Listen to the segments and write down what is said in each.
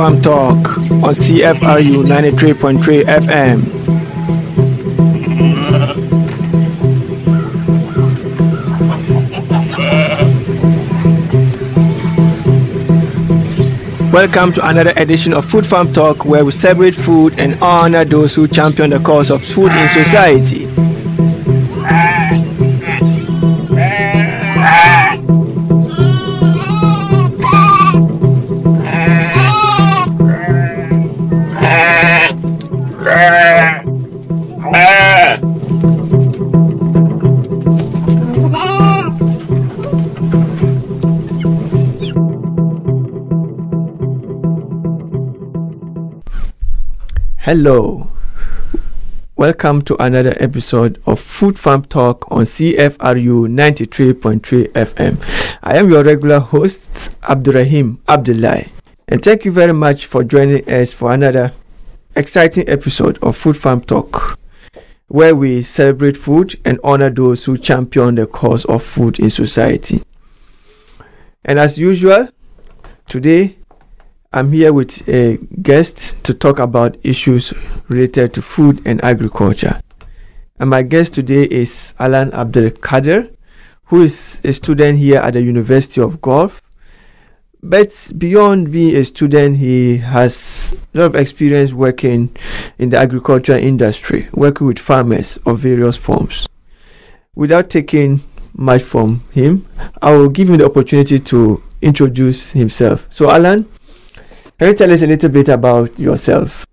Farm Talk on CFRU 93.3 FM. Welcome to another edition of Food Farm Talk, where we celebrate food and honor those who champion the cause of food in society. Hello, welcome to another episode of Food Farm Talk on CFRU 93.3 FM. I am your regular host, Abdurrahim Abdullah, and thank you very much for joining us for another exciting episode of Food Farm Talk, where we celebrate food and honor those who champion the cause of food in society. And as usual, today I'm here with a guest to talk about issues related to food and agriculture. And my guest today is Alan Abdul Kader, who is a student here at the University of Guelph. But beyond being a student, he has a lot of experience working in the agriculture industry, working with farmers of various forms. Without taking much from him, I will give him the opportunity to introduce himself. So Alan, can you tell us a little bit about yourself?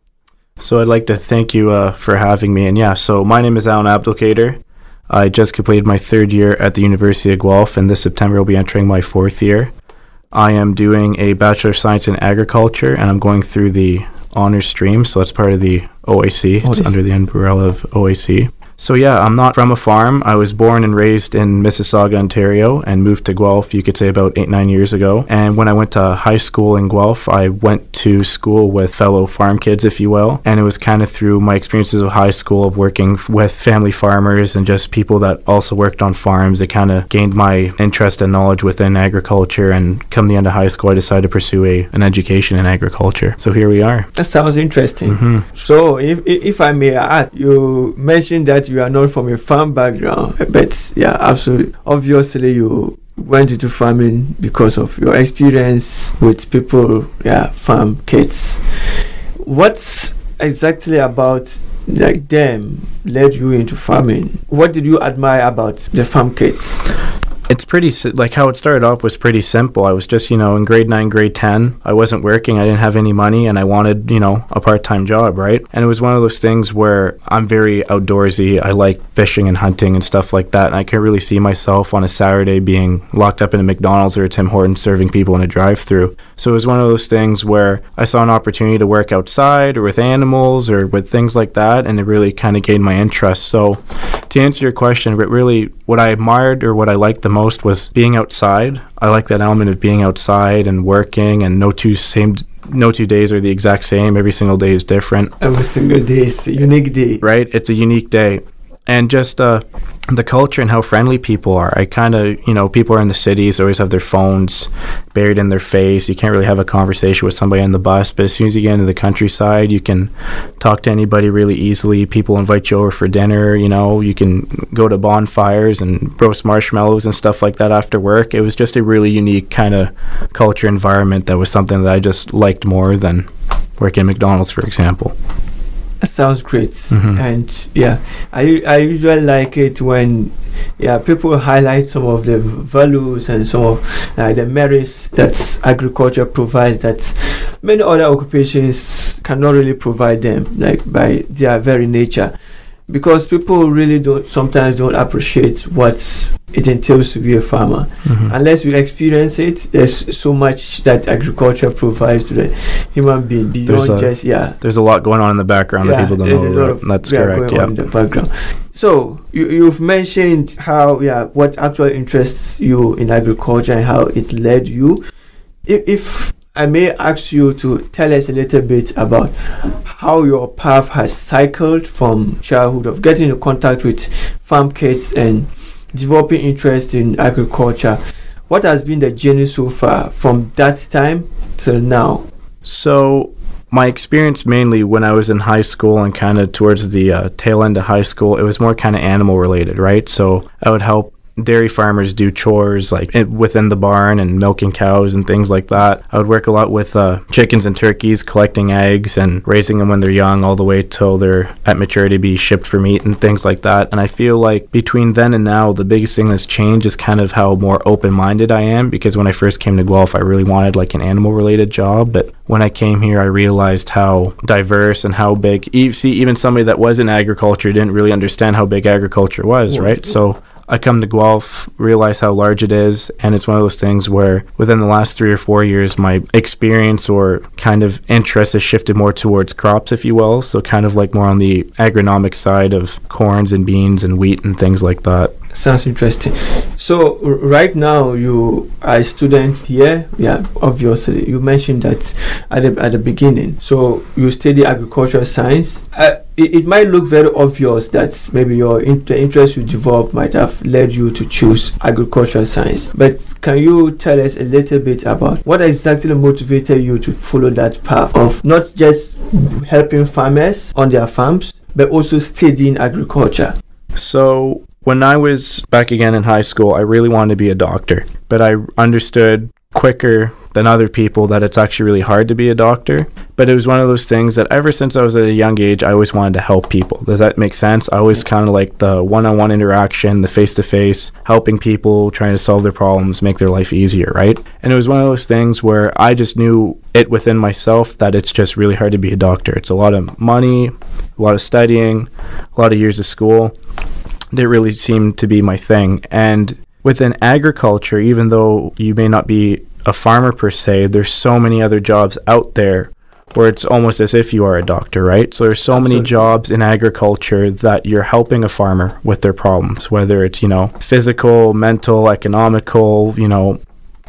So I'd like to thank you for having me. And so my name is Alan Abdul Kader. I just completed my third year at the University of Guelph, and this September I'll be entering my fourth year. I am doing a Bachelor of Science in Agriculture, and I'm going through the honors stream, so it's part of the OAC. It's under the umbrella of OAC. So I'm not from a farm. I was born and raised in Mississauga, Ontario, and moved to Guelph, you could say, about 8-9 years ago. And when I went to high school in Guelph, I went to school with fellow farm kids, if you will. And it was kind of through my experiences of high school, of working with family farmers and just people that also worked on farms, that kind of gained my interest and knowledge within agriculture. And come the end of high school, I decided to pursue an education in agriculture. So here we are. That sounds interesting. Mm-hmm. So if I may add, you mentioned that you are not from a farm background, but absolutely, obviously you went into farming because of your experience with people, farm kids. What's exactly about them led you into farming? What did you admire about the farm kids? It's pretty, how it started off was pretty simple. I was just, in grade 9, grade 10. I wasn't working. I didn't have any money, and I wanted, a part-time job, right? And it was one of those things where I'm very outdoorsy. I like fishing and hunting and stuff like that, and I couldn't really see myself on a Saturday being locked up in a McDonald's or a Tim Hortons serving people in a drive-thru. So it was one of those things where I saw an opportunity to work outside or with animals or with things like that, and it really kind of gained my interest. So to answer your question, really what I admired or what I liked the most was being outside. I like that element of being outside and working, and no two days are the exact same. Every single day is different. Every single day is a unique day. Right? It's a unique day. And just the culture and how friendly people are. I kind of, people are in the cities, always have their phones buried in their face. You can't really have a conversation with somebody on the bus. But as soon as you get into the countryside, you can talk to anybody really easily. People invite you over for dinner. You can go to bonfires and roast marshmallows and stuff like that after work. It was just a really unique kind of culture environment that was something that I just liked more than working at McDonald's, for example. That sounds great. Mm-hmm. And I usually like it when people highlight some of the values and some of the merits that agriculture provides that many other occupations cannot really provide them, by their very nature. Because people really sometimes don't appreciate what it entails to be a farmer. Mm-hmm. Unless you experience it, there's so much that agriculture provides to the human being beyond There's a lot going on in the background that people don't know about. That's correct, in the background. So you've mentioned how, what actually interests you in agriculture and how it led you. If I may ask you to tell us a little bit about how your path has cycled from childhood of getting in contact with farm kids and developing interest in agriculture. What has been the journey so far from that time till now? So my experience mainly when I was in high school and kind of towards the tail end of high school, it was more kind of animal related, right? So I would help dairy farmers do chores like within the barn and milking cows and things like that. I would work a lot with chickens and turkeys, collecting eggs and raising them when they're young all the way till they're at maturity to be shipped for meat and things like that. And I feel like between then and now, the biggest thing that's changed is kind of how more open-minded I am, because when I first came to Guelph, I really wanted like an animal-related job. But when I came here, I realized how diverse and how big, even somebody that was in agriculture didn't really understand how big agriculture was, right? So I come to Guelph, realize how large it is, and it's one of those things where within the last 3 or 4 years, my experience or kind of interest has shifted more towards crops, if you will, so kind of like more on the agronomic side of corns and beans and wheat and things like that. Sounds interesting. So right now you are a student here. Yeah, obviously. You mentioned that at the beginning. So you study agricultural science. It might look very obvious that maybe the interest you developed might have led you to choose agricultural science. But can you tell us a little bit about what exactly motivated you to follow that path of not just helping farmers on their farms, but also studying agriculture? So when I was back again in high school, I really wanted to be a doctor, but I understood quicker than other people that it's actually really hard to be a doctor. But it was one of those things that ever since I was at a young age, I always wanted to help people. Does that make sense? I always kind of like the one-on-one interaction, the face-to-face, helping people, trying to solve their problems, make their life easier, right? And it was one of those things where I just knew it within myself that it's just really hard to be a doctor. It's a lot of money, a lot of studying, a lot of years of school. That really seemed to be my thing. And within agriculture, even though you may not be a farmer per se, there's so many other jobs out there where it's almost as if you are a doctor, right? So there's so many jobs in agriculture that you're helping a farmer with their problems, whether it's, physical, mental, economical,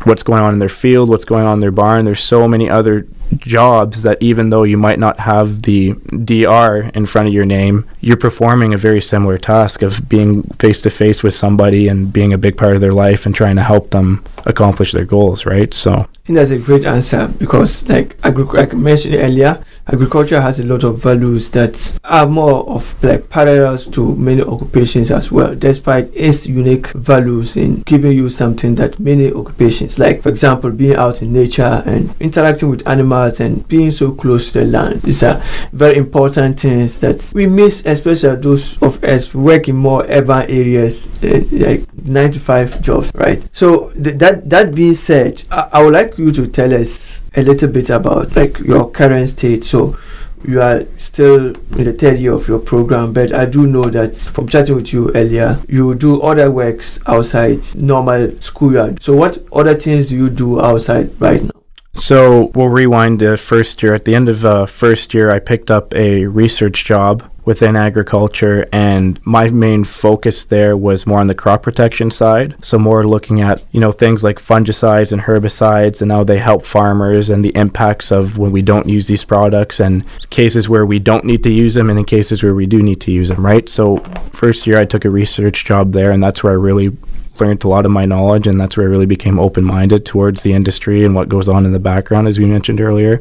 what's going on in their field, what's going on in their barn. There's so many other jobs that even though you might not have the DR in front of your name, you're performing a very similar task of being face to face with somebody and being a big part of their life and trying to help them accomplish their goals, right? So I think that's a great answer, because like I mentioned earlier, agriculture has a lot of values that are more of like parallels to many occupations as well, despite its unique values in giving you something that many occupations, like for example being out in nature and interacting with animals and being so close to the land, these are very important things that we miss, especially those of us who work in more urban areas, like 9 to 5 jobs, right? So that being said, I would like you to tell us a little bit about like your current state. So you are still in the third year of your program, but I do know that from chatting with you earlier, you do other works outside normal schoolyard. So what other things do you do outside right now? So we'll rewind to first year. At the end of first year, I picked up a research job within agriculture, and my main focus there was more on the crop protection side. So more looking at, things like fungicides and herbicides and how they help farmers and the impacts of when we don't use these products and cases where we don't need to use them and in cases where we do need to use them, right? So first year I took a research job there, and that's where I really learned a lot of my knowledge, and that's where I really became open-minded towards the industry and what goes on in the background, as we mentioned earlier.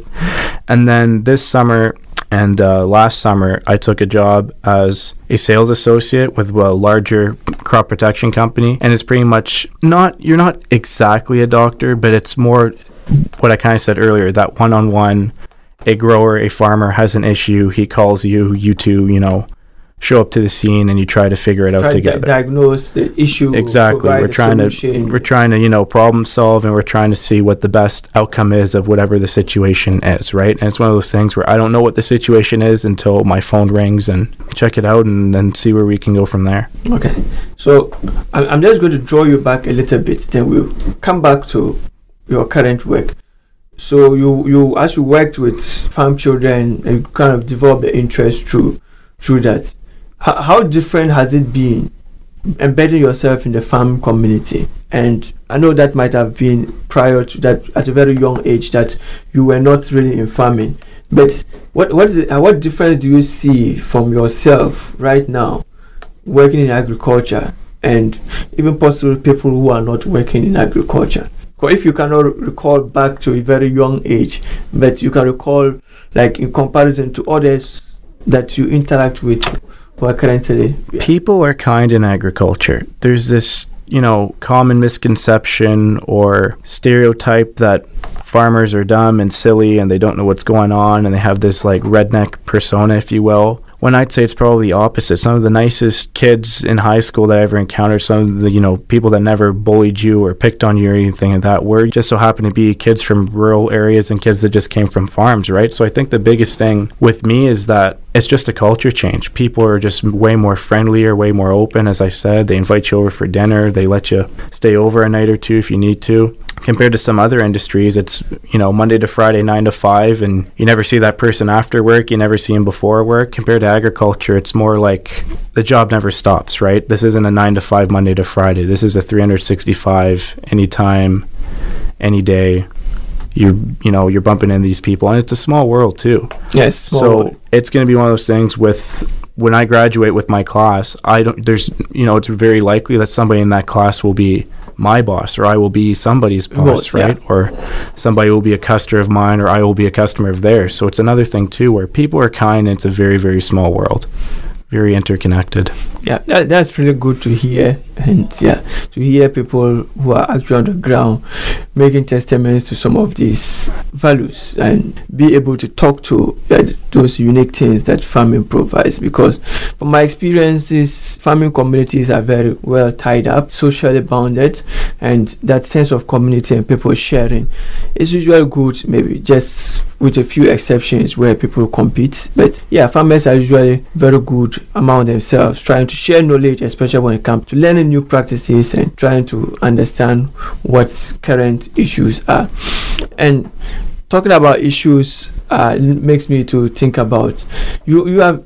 And then this summer and last summer, I took a job as a sales associate with a larger crop protection company, and it's pretty much you're not exactly a doctor, but it's more what I kind of said earlier, that one-on-one, a grower, a farmer has an issue, he calls you two, show up to the scene and you try to figure it out together. Diagnose the issue. Exactly. We're trying to problem solve, and we're trying to see what the best outcome is of whatever the situation is, right? And it's one of those things where I don't know what the situation is until my phone rings and check it out and then see where we can go from there. Okay. So I'm just going to draw you back a little bit, then we'll come back to your current work. So you as you worked with farm children and kind of developed the interest through that. How different has it been embedding yourself in the farm community? And I know that might have been prior to that, at a very young age, that you were not really in farming. But what difference do you see from yourself right now working in agriculture, and even possibly people who are not working in agriculture? if you cannot recall back to a very young age, but you can recall, like in comparison to others that you interact with who are currently. Yeah. People are kind in agriculture. There's this, common misconception or stereotype that farmers are dumb and silly and they don't know what's going on, and they have this like redneck persona, if you will. When I'd say it's probably the opposite. Some of the nicest kids in high school that I ever encountered, some of the, people that never bullied you or picked on you or anything like that, were just so happen to be kids from rural areas and kids that just came from farms, right? So I think the biggest thing with me is that it's just a culture change. People are just way more friendlier, way more open. As I said, they invite you over for dinner. They let you stay over a night or two if you need to. Compared to some other industries, it's, Monday to Friday, 9 to 5, and you never see that person after work. You never see them before work. Compared to agriculture, it's more like the job never stops, right? This isn't a 9 to 5 Monday to Friday. This is a 365 anytime, any day. You're bumping into these people, and it's a small world too. Yes. So it's going to be one of those things with when I graduate with my class, it's very likely that somebody in that class will be my boss, or I will be somebody's boss, right? Yeah. Or somebody will be a customer of mine, or I will be a customer of theirs. So it's another thing too, where people are kind, and it's a very, very small world, very interconnected. Yeah, that's really good to hear. And to hear people who are actually on the ground making testaments to some of these values and be able to talk to those unique things that farming provides. Because from my experiences, farming communities are very well tied up, socially bounded, and that sense of community and people sharing is usually good, maybe just with a few exceptions where people compete. But farmers are usually very good among themselves, trying to share knowledge, especially when it comes to learning new practices and trying to understand what current issues are. And talking about issues makes me to think about you have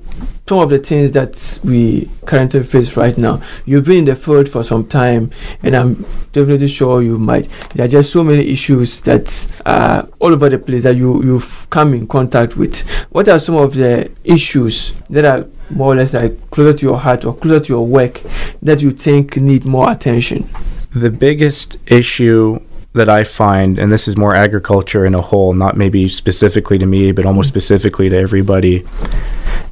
some of the things that we currently face right now. You've been in the field for some time, and I'm definitely sure you might. There are just so many issues that are all over the place that you've come in contact with. What are some of the issues that are more or less like closer to your heart or closer to your work that you think need more attention? The biggest issue that I find, and this is more agriculture in a whole, not maybe specifically to me, but almost specifically to everybody,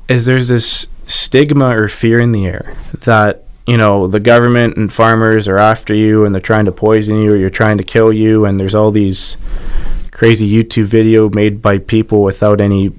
is there's this stigma or fear in the air that, the government and farmers are after you and they're trying to poison you or you're trying to kill you, and there's all these crazy YouTube video made by people without any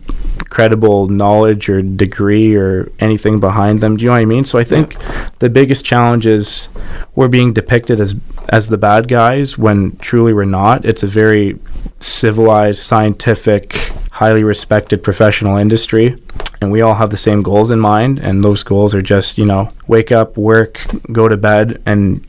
credible knowledge or degree or anything behind them. Do you know what I mean? So I think the biggest challenge is we're being depicted as the bad guys when truly we're not. It's a very civilized, scientific, highly respected professional industry, and we all have the same goals in mind, and those goals are just, wake up, work, go to bed, and,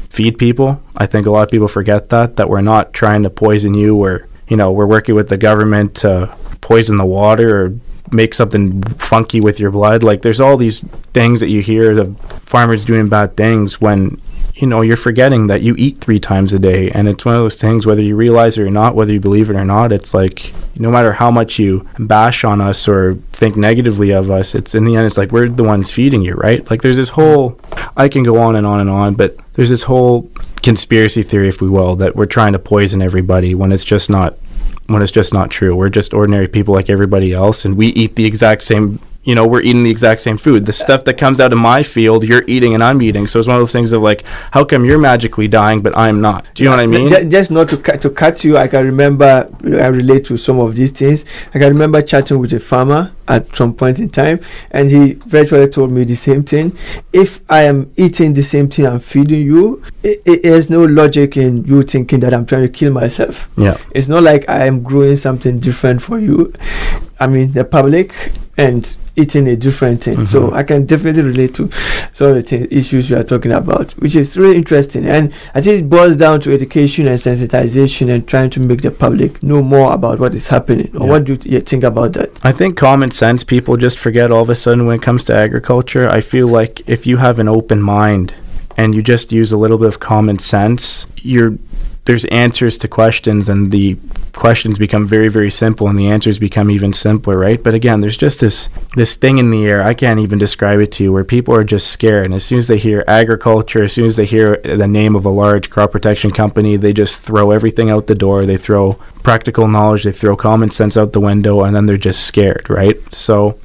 feed people. I think a lot of people forget that we're not trying to poison you, or, we're working with the government to poison the water or make something funky with your blood. Like, there's all these things that you hear the farmers doing bad things when you're forgetting that you eat 3 times a day. And it's one of those things, whether you realize it or not, whether you believe it or not, it's like, no matter how much you bash on us or think negatively of us, it's in the end, it's like, we're the ones feeding you, right? Like, there's this whole, I can go on and on and on, but there's this whole conspiracy theory, if we will, that we're trying to poison everybody when it's just not true. We're just ordinary people like everybody else, and we eat the exact same, we're eating the exact same food. The stuff that comes out of my field, you're eating and I'm eating. So it's one of those things of like, how come you're magically dying but I'm not? Do you know what I mean? Just not to cut you, I can remember, I relate to some of these things. I can remember chatting with a farmer at some point in time, and he virtually told me the same thing. If I am eating the same thing I'm feeding you, there's no logic in you thinking that I'm trying to kill myself. Yeah, it's not like I am growing something different for you. I mean, the public and eating a different thing. Mm-hmm. So I can definitely relate to some of the issues you are talking about, which is really interesting. And I think it boils down to education and sensitization and trying to make the public know more about what is happening. Or what do you think about that? I think common sense people just forget all of a sudden when it comes to agriculture. I feel like if you have an open mind and you just use a little bit of common sense, you're there's answers to questions, and the questions become very, very simple, and the answers become even simpler, right? But again, there's just this thing in the air, I can't even describe it to you, where people are just scared. And as soon as they hear agriculture, as soon as they hear the name of a large crop protection company, they just throw everything out the door. They throw practical knowledge, they throw common sense out the window, and then they're just scared, right? So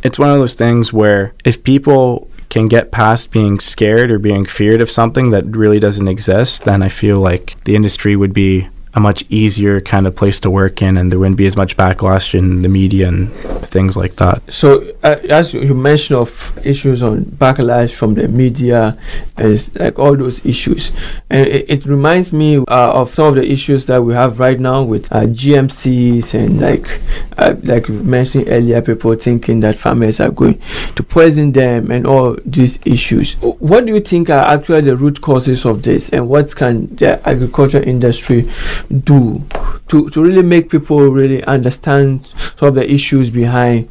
it's one of those things where if people can get past being scared or being feared of something that really doesn't exist, then I feel like the industry would be a much easier kind of place to work in, and there wouldn't be as much backlash in the media and things like that. So as you mentioned of issues on backlash from the media and like all those issues, and it reminds me of some of the issues that we have right now with GMCs and like you mentioned earlier, people thinking that farmers are going to poison them and all these issues. What do you think are actually the root causes of this, and what can the agriculture industry do to really make people really understand some of the issues behind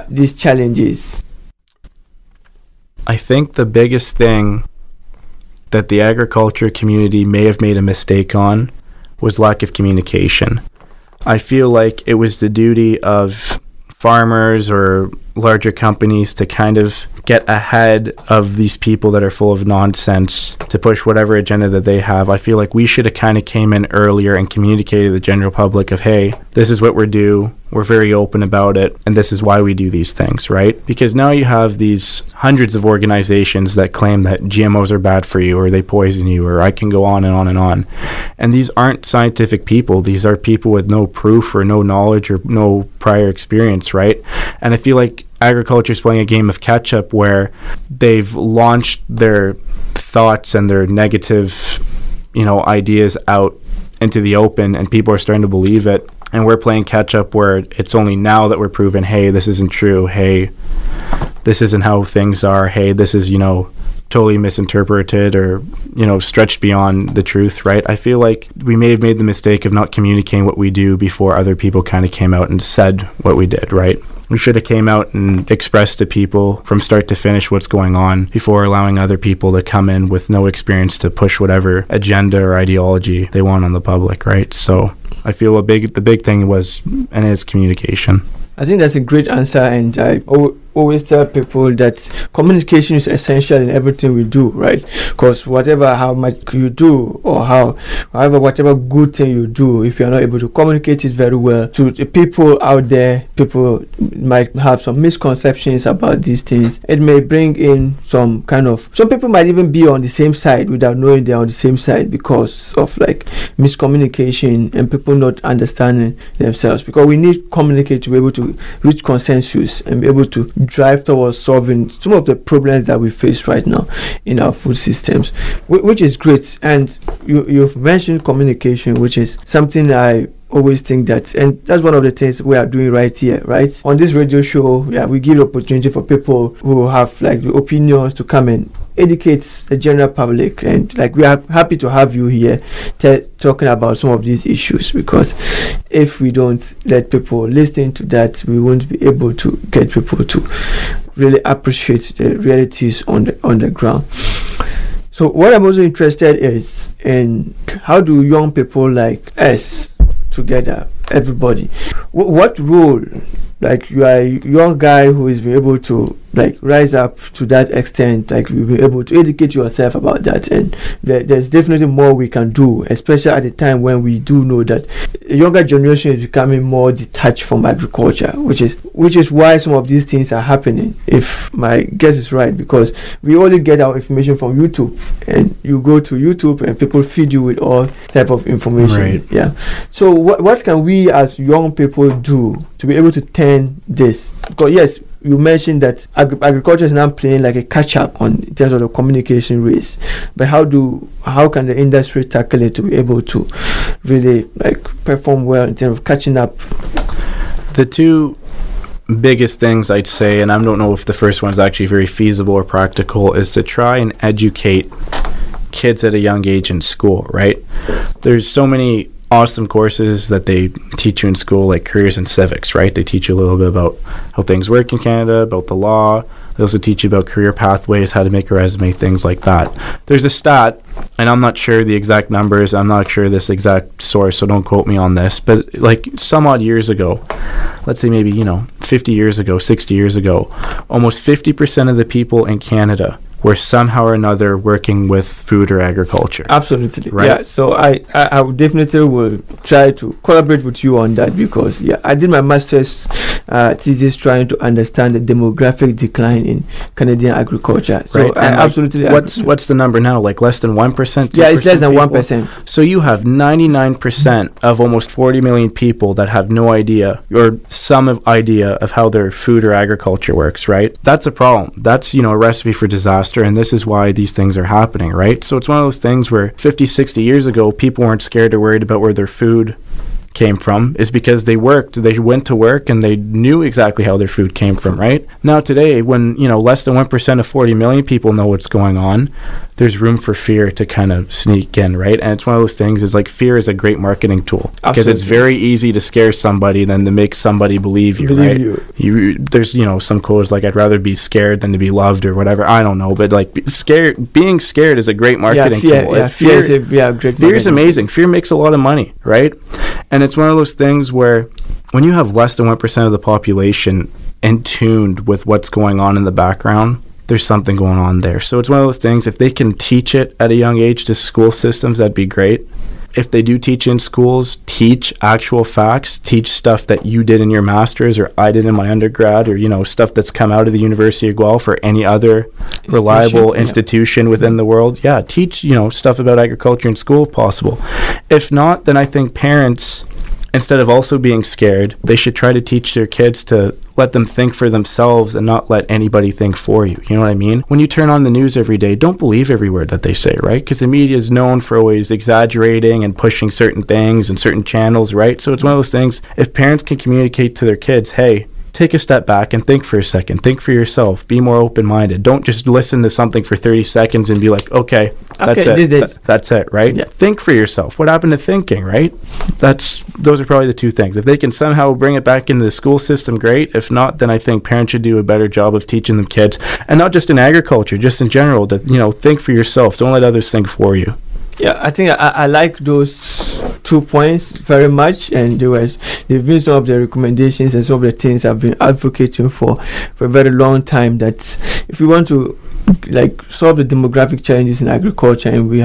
these challenges? I think the biggest thing that the agriculture community may have made a mistake on was lack of communication. I feel like it was the duty of farmers or larger companies to kind of get ahead of these people that are full of nonsense to push whatever agenda that they have. I feel like we should have kind of came in earlier and communicated to the general public of, hey, this is what we're due. We're very open about it, and this is why we do these things, right? Because now you have these hundreds of organizations that claim that GMOs are bad for you, or they poison you, or I can go on and on and on. And these aren't scientific people. These are people with no proof or no knowledge or no prior experience, right? And I feel like agriculture is playing a game of catch up where they've launched their thoughts and their negative, ideas out into the open, and people are starting to believe it. And we're playing catch up where it's only now that we're proving, hey, this isn't true. Hey, this isn't how things are. Hey, this is, totally misinterpreted or, stretched beyond the truth, right? I feel like we may have made the mistake of not communicating what we do before other people kind of came out and said what we did, right? We should have came out and expressed to people from start to finish what's going on before allowing other people to come in with no experience to push whatever agenda or ideology they want on the public, right? So I feel the big thing was and is communication. I think that's a great answer, and I always tell people that communication is essential in everything we do, right? Because how much you do or whatever good thing you do, if you're not able to communicate it very well to the people out there, people might have some misconceptions about these things. It may bring in some people might even be on the same side without knowing they're on the same side because of like miscommunication and people not understanding themselves, because we need to communicate to be able to reach consensus and be able to drive towards solving some of the problems that we face right now in our food systems, which is great. And you've mentioned communication, which is something I always think that, and that's one of the things we are doing right here, right? On this radio show, we give opportunity for people who have like the opinions to come and educates the general public, and like we are happy to have you here talking about some of these issues, because if we don't let people listen to that, we won't be able to get people to really appreciate the realities on the ground. So what I'm also interested is in how do young people like us together, everybody, what role, like you are a young guy who is able to like rise up to that extent, like you'll be able to educate yourself about that, and there's definitely more we can do, especially at the time when we do know that the younger generation is becoming more detached from agriculture, which is why some of these things are happening, if my guess is right, because we only get our information from YouTube, and you go to YouTube and people feed you with all type of information, right? So what can we as young people do to be able to turn this? Because yes, you mentioned that agriculture is now playing like a catch-up in terms of the communication race, but how can the industry tackle it to be able to really like perform well in terms of catching up? The two biggest things I'd say, and I don't know if the first one is actually very feasible or practical, is to try and educate kids at a young age in school, right? There's so many awesome courses that they teach you in school, like careers and civics, right? They teach you a little bit about how things work in Canada, about the law. They also teach you about career pathways, how to make a resume, things like that. There's a stat, and I'm not sure the exact numbers. I'm not sure this exact source, so don't quote me on this. But like some odd years ago, let's say maybe, 50 years ago, 60 years ago, almost 50% of the people in Canada were somehow or another working with food or agriculture. Absolutely. Right? Yeah. So I would definitely will try to collaborate with you on that, because I did my master's thesis trying to understand the demographic decline in Canadian agriculture. So right. I absolutely. What's the number now? Like less than 1%? Yeah, it's less than 1%. So you have 99% of almost 40 million people that have no idea or some idea of how their food or agriculture works, right? That's a problem. That's, a recipe for disaster. And this is why these things are happening, right? So it's one of those things where 50, 60 years ago, people weren't scared or worried about where their food came from, is because they went to work and they knew exactly how their food came from, right? Now today, when less than 1% of 40 million people know what's going on, there's room for fear to kind of sneak in, right? And it's one of those things, is like fear is a great marketing tool, because it's very easy to scare somebody than to make somebody believe you, right? There's some quotes like, I'd rather be scared than to be loved, or whatever. I don't know, but like being scared is a great marketing tool. Fear is a great. Fear is amazing. Fear makes a lot of money, right? And it's one of those things where when you have less than 1% of the population in tuned with what's going on in the background, there's something going on there. So it's one of those things, if they can teach it at a young age to school systems, that'd be great. If they do teach in schools, teach actual facts, teach stuff that you did in your master's or I did in my undergrad, or, stuff that's come out of the University of Guelph or any other reliable institution within the world. Yeah, teach, stuff about agriculture in school if possible. If not, then I think parents, instead of also being scared, they should try to teach their kids to let them think for themselves and not let anybody think for you. You know what I mean? When you turn on the news every day, don't believe every word that they say, right? Because the media is known for always exaggerating and pushing certain things and certain channels, right? So it's one of those things, if parents can communicate to their kids, hey, take a step back and think for a second. Think for yourself. Be more open-minded. Don't just listen to something for 30 seconds and be like, okay, that's it. That's it, right? Yeah. Think for yourself. What happened to thinking, right? Those are probably the two things. If they can somehow bring it back into the school system, great. If not, then I think parents should do a better job of teaching them kids, and not just in agriculture, just in general, to, think for yourself. Don't let others think for you. Yeah, I think I like those 2 points very much, and they've been some of the recommendations and some of the things I've been advocating for a very long time, that if we want to solve the demographic challenges in agriculture, and we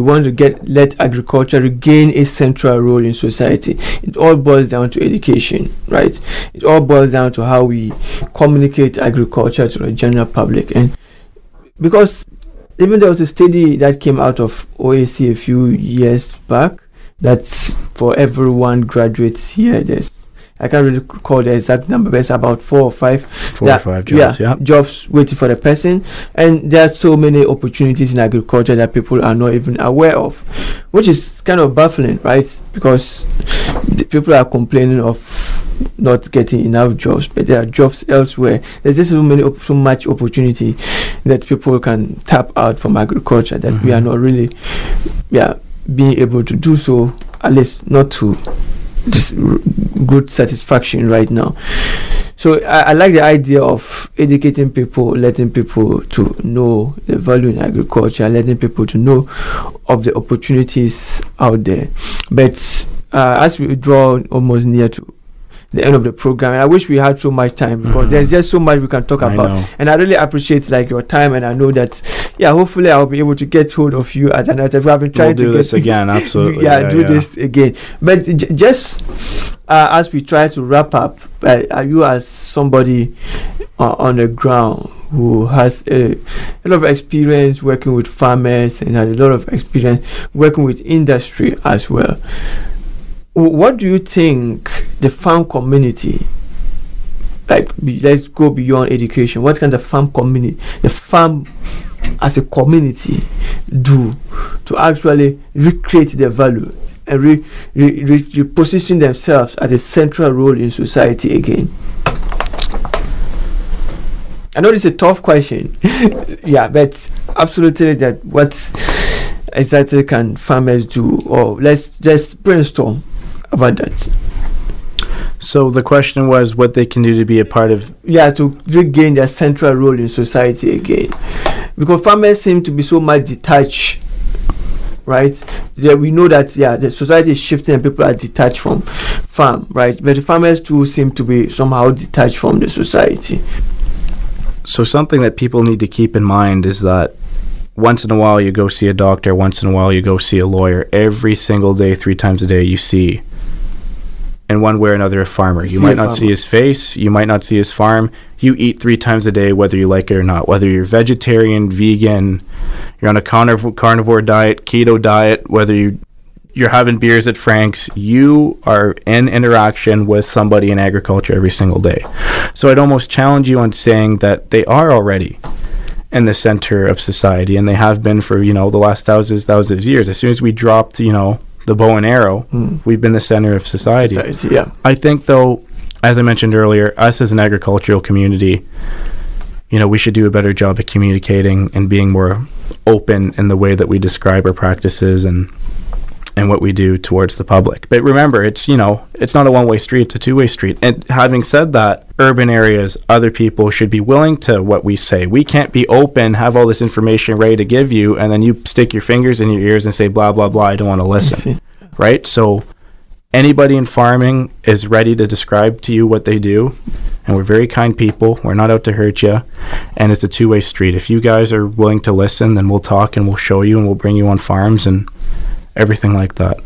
want to let agriculture regain a central role in society, it all boils down to education, right? It all boils down to how we communicate agriculture to the general public. And because even there was a study that came out of OAC a few years back, that's for every one graduate here, I can't really recall the exact number, but it's about 4 or 5 jobs. Jobs waiting for the person. And there are so many opportunities in agriculture that people are not even aware of, which is kind of baffling, right? Because the people are complaining of not getting enough jobs, but there are jobs elsewhere. There's just so much opportunity that people can tap out from agriculture that we are not really being able to do so, at least not to this good satisfaction right now. So I like the idea of educating people, letting people to know the value in agriculture, letting people to know of the opportunities out there. But as we draw almost near to the end of the program, and I wish we had so much time, because there's just so much we can talk about, and I really appreciate your time, and I know that hopefully I'll be able to get hold of you at another time. I've been trying to do this again. Absolutely. This again, but just as we try to wrap up, are you, as somebody on the ground who has a lot of experience working with farmers and has a lot of experience working with industry as well, what do you think the farm community, let's go beyond education, what can the farm community, the farm as a community, do to actually recreate their value and reposition themselves as a central role in society again? I know this is a tough question. But absolutely, that exactly can farmers do? Or let's just brainstorm about that. So the question was what they can do to be a part of... Yeah, to regain their central role in society again. Because farmers seem to be so much detached, right? We know that, the society is shifting and people are detached from farm, right? But the farmers too seem to be somehow detached from the society. So something that people need to keep in mind is that once in a while you go see a doctor, once in a while you go see a lawyer. Every single day, 3 times a day, you see, in one way or another, a farmer. You might not see his face, you might not see his farm. You eat 3 times a day, whether you like it or not. Whether you're vegetarian, vegan, you're on a carnivore diet, keto diet, whether you're having beers at Frank's, you are in interaction with somebody in agriculture every single day. So I'd almost challenge you on saying that they are already in the center of society, and they have been for, the last thousands of years. As soon as we dropped, the bow and arrow, we've been the center of society. Yeah. I think, though, as I mentioned earlier, us as an agricultural community, we should do a better job of communicating and being more open in the way that we describe our practices and what we do towards the public. But remember, it's not a one-way street, it's a two-way street. And having said that, urban areas, other people should be willing to what we say. We can't be open, have all this information ready to give you, and then you stick your fingers in your ears and say, blah, blah, blah, I don't want to listen. Right? So anybody in farming is ready to describe to you what they do, and we're very kind people. We're not out to hurt you, and it's a two-way street. If you guys are willing to listen, then we'll talk and we'll show you and we'll bring you on farms and everything like that.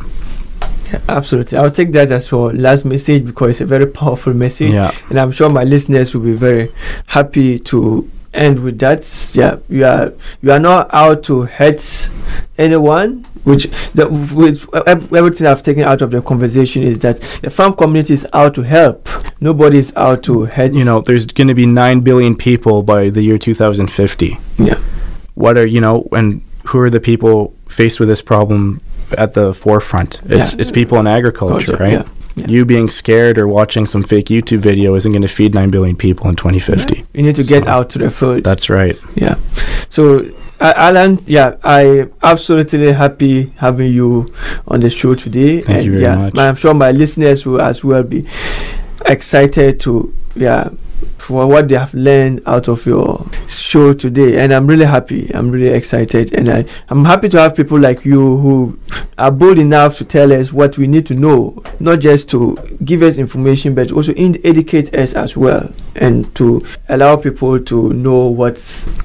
Yeah, absolutely. I'll take that as your last message because it's a very powerful message. Yeah. And I'm sure my listeners will be very happy to end with that. Yeah, you are not out to hurt anyone. With everything I've taken out of the conversation is that the farm community is out to help. Nobody is out to hurt. There's going to be 9 billion people by the year 2050. Yeah. What are, and who are the people faced with this problem at the forefront? It's people in agriculture, right? Yeah. Yeah. You being scared or watching some fake YouTube video isn't going to feed 9 billion people in 2050. Yeah. You need to get out to the field. That's right. Yeah. So, Alan, I'm absolutely happy having you on the show today. Thank you very much. I'm sure my listeners will as well be excited to, for what they have learned out of your show today, and I'm really happy. I'm really excited, and I'm happy to have people like you who are bold enough to tell us what we need to know, not just to give us information, but also educate us as well, and to allow people to know what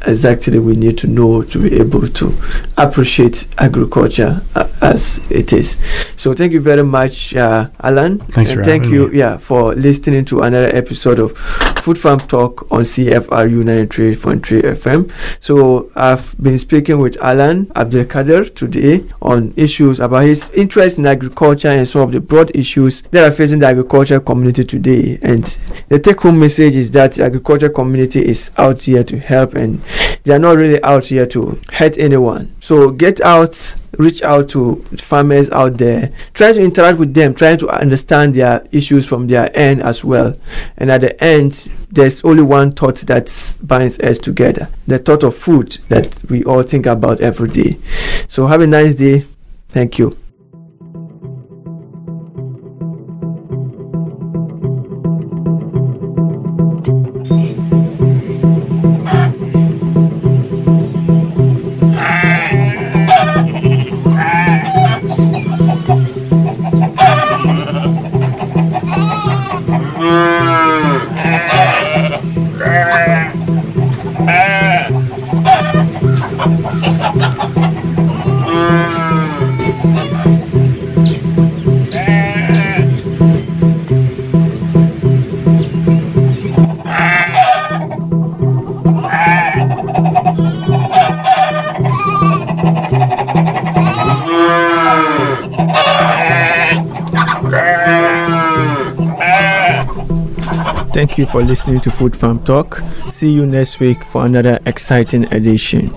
exactly we need to know to be able to appreciate agriculture as it is. So thank you very much, Alan. Thanks for having me. Thank you, for listening to another episode of Food Farm Talk on CFRU 93.3 FM. So I've been speaking with Alan Abdul Kader today on issues about his interest in agriculture and some of the broad issues that are facing the agriculture community today. And the take-home message is that the agriculture community is out here to help, and they are not really out here to hurt anyone. So get out, reach out to farmers out there, try to interact with them, try to understand their issues from their end as well. And at the end, there's only one thought that binds us together, the thought of food that we all think about every day. So have a nice day. Thank you. Thank you for listening to Food Farm Talk. See you next week for another exciting edition.